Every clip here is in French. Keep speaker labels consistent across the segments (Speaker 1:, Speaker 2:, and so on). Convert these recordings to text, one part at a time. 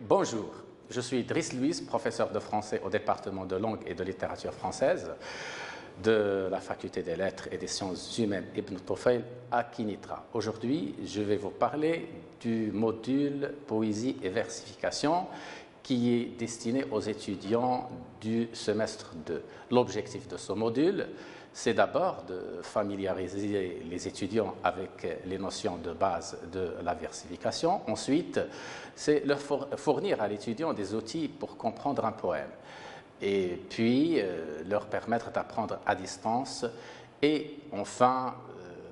Speaker 1: Bonjour, je suis Driss Louis, professeur de français au département de langue et de littérature française de la faculté des lettres et des sciences humaines Ibn Tufayl à Kinitra. Aujourd'hui, je vais vous parler du module poésie et versification qui est destiné aux étudiants du semestre 2. L'objectif de ce module, c'est d'abord de familiariser les étudiants avec les notions de base de la versification. Ensuite, c'est leur fournir à l'étudiant des outils pour comprendre un poème. Et puis, leur permettre d'apprendre à distance. Et enfin,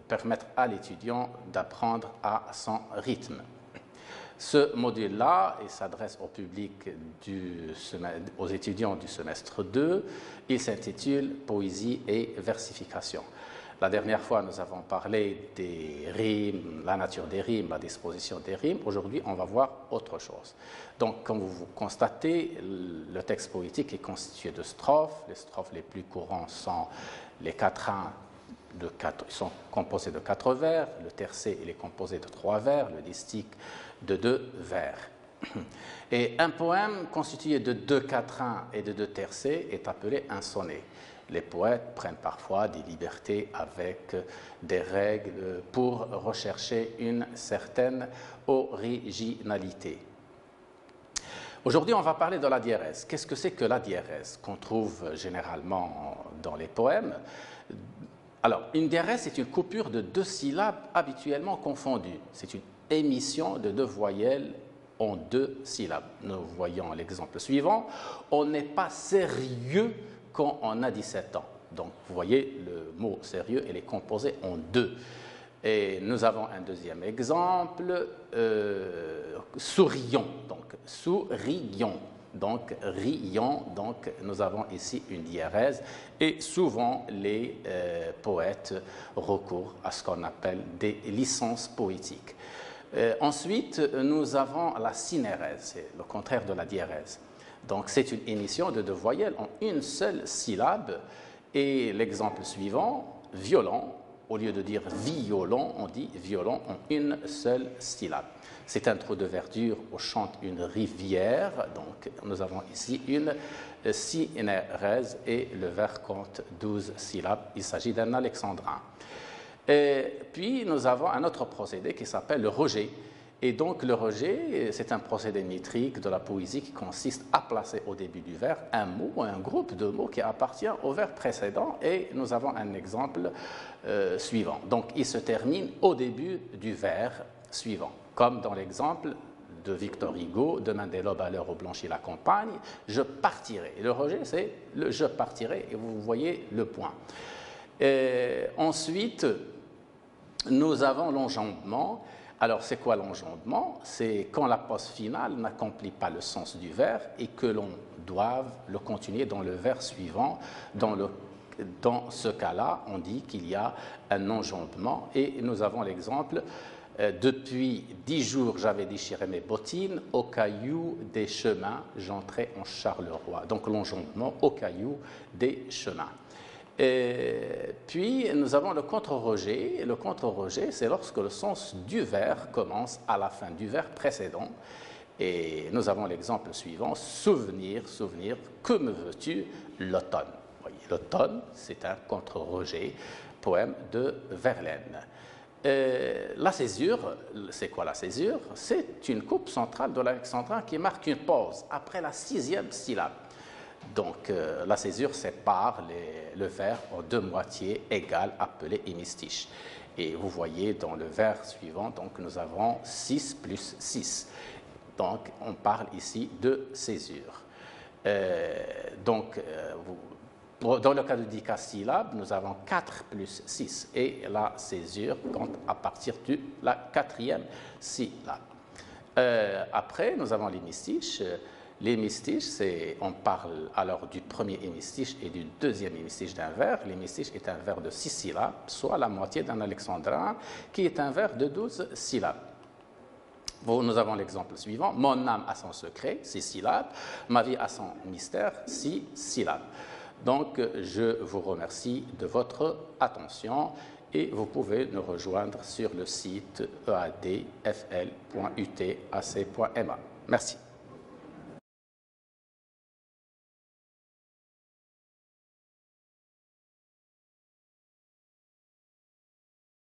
Speaker 1: permettre à l'étudiant d'apprendre à son rythme. Ce module-là, il s'adresse au public, aux étudiants du semestre 2. Il s'intitule « Poésie et versification ». La dernière fois, nous avons parlé des rimes, la nature des rimes, la disposition des rimes. Aujourd'hui, on va voir autre chose. Donc, comme vous constatez, le texte poétique est constitué de strophes. Les strophes les plus courantes sont les quatrains. Ils sont composés de 4 vers, le tercet il est composé de 3 vers, le distique de 2 vers. Et un poème constitué de 2 quatrains et de 2 tercets est appelé un sonnet. Les poètes prennent parfois des libertés avec des règles pour rechercher une certaine originalité. Aujourd'hui, on va parler de la diérèse. Qu'est-ce que c'est que la diérèse qu'on trouve généralement dans les poèmes? Alors, une diérèse, c'est une coupure de 2 syllabes habituellement confondues. C'est une émission de 2 voyelles en 2 syllabes. Nous voyons l'exemple suivant. On n'est pas sérieux quand on a 17 ans. Donc, vous voyez, le mot sérieux, il est composé en 2. Et nous avons un deuxième exemple, sourions. Donc, sourions. Donc, rions, donc nous avons ici une diérèse et souvent les poètes recourent à ce qu'on appelle des licences poétiques. Ensuite, nous avons la synérèse, c'est le contraire de la diérèse. Donc, c'est une émission de 2 voyelles en une seule syllabe et l'exemple suivant, violon, au lieu de dire violon, on dit violon en une seule syllabe. C'est un trou de verdure où chante une rivière. Donc, nous avons ici une synérèse et le vers compte 12 syllabes. Il s'agit d'un alexandrin. Et puis, nous avons un autre procédé qui s'appelle le rejet. Et donc, le rejet, c'est un procédé métrique de la poésie qui consiste à placer au début du vers un mot ou un groupe de mots qui appartient au vers précédent. Et nous avons un exemple suivant. Donc, il se termine au début du vers suivant. Comme dans l'exemple de Victor Hugo, demain dès l'aube à l'heure où blanchit la campagne, je partirai. Et le rejet, c'est le je partirai, et vous voyez le point. Et ensuite, nous avons l'enjambement. Alors, c'est quoi l'enjambement? C'est quand la pause finale n'accomplit pas le sens du vers et que l'on doive le continuer dans le vers suivant. Dans ce cas-là, on dit qu'il y a un enjambement et nous avons l'exemple. Depuis 10 jours, j'avais déchiré mes bottines, au caillou des chemins, j'entrais en Charleroi. Donc l'enjambement au caillou des chemins. Et puis, nous avons le contre-rejet. Le contre-rejet, c'est lorsque le sens du vers commence à la fin du vers précédent. Et nous avons l'exemple suivant, souvenir, souvenir, que me veux-tu, l'automne. L'automne, c'est un contre-rejet, poème de Verlaine. La césure, c'est quoi la césure? C'est une coupe centrale de l'alexandrin qui marque une pause après la 6e syllabe. Donc, la césure sépare le vers en 2 moitiés égales appelées hémistiches. Et vous voyez dans le vers suivant, donc nous avons 6 plus 6. Donc, on parle ici de césure. Dans le cas de dicasyllabe, nous avons 4 plus 6 et la césure compte à partir de la 4e syllabe. Après, nous avons l'hémistiche. L'hémistiche, on parle alors du premier hémistiche et du deuxième hémistiche d'un vers. L'hémistiche est un vers de 6 syllabes, soit la moitié d'un alexandrin, qui est un vers de 12 syllabes. Nous avons l'exemple suivant. Mon âme a son secret, 6 syllabes. Ma vie a son mystère, 6 syllabes. Donc, je vous remercie de votre attention et vous pouvez nous rejoindre sur le site eadfl.utac.ma. Merci.